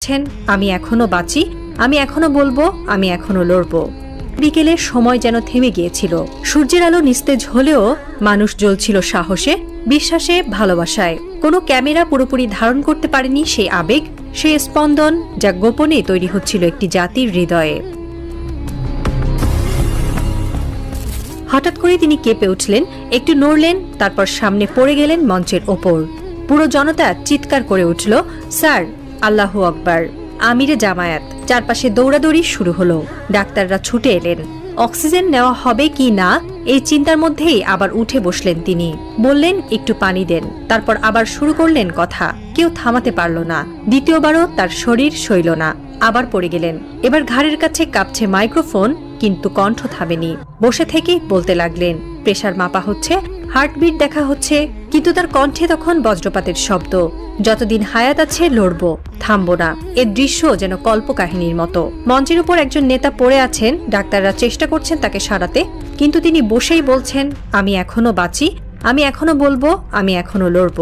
বলছেন, আমি এখনো বাঁচি, আমি এখনো বলবো, আমি এখনো লড়বো। বিকেলে সময় যেন থেমে গিয়েছিল। সূর্যের আলো নিস্তেজ হলেও মানুষ জ্বলছিল সাহসে, বিশ্বাসে, ভালোবাসায়। কোনো ক্যামেরা পুরোপুরি ধারণ করতে পারেনি সেই আবেগ, সেই স্পন্দন যা গোপনে তৈরি হচ্ছিল একটি জাতির হৃদয়ে। হঠাৎ করে তিনি কেঁপে উঠলেন, একটু নড়লেন, তারপর সামনে পড়ে গেলেন মঞ্চের ওপর। পুরো জনতা চিৎকার করে উঠল, স্যার, আল্লাহু আকবার, আমিরে জামায়াত। চারপাশে দৌড়াদৌড়ি শুরু হলো। ডাক্তাররা ছুটে এলেন। অক্সিজেন নেওয়া হবে কি না এই চিন্তার মধ্যেই আবার উঠে বসলেন তিনি। বললেন, একটু পানি দেন। তারপর আবার শুরু করলেন কথা। কেউ থামাতে পারল না। দ্বিতীয়বারও তার শরীর সইল না, আবার পড়ে গেলেন। এবার ঘাড়ের কাছে কাঁপছে মাইক্রোফোন, কিন্তু কণ্ঠ থামেনি। বসে থেকেই বলতে লাগলেন। প্রেসার মাপা হচ্ছে, হার্টবিট দেখা হচ্ছে, কিন্তু তার কণ্ঠে তখন বজ্রপাতের শব্দ। যতদিন হায়াত আছে লড়ব, থামব না। এর দৃশ্য যেন কল্পকাহিনীর মতো। মঞ্চের উপর একজন নেতা পড়ে আছেন, ডাক্তাররা চেষ্টা করছেন তাকে সারাতে, কিন্তু তিনি বসেই বলছেন, আমি এখনো বাঁচি, আমি এখনো বলবো, আমি এখনো লড়ব।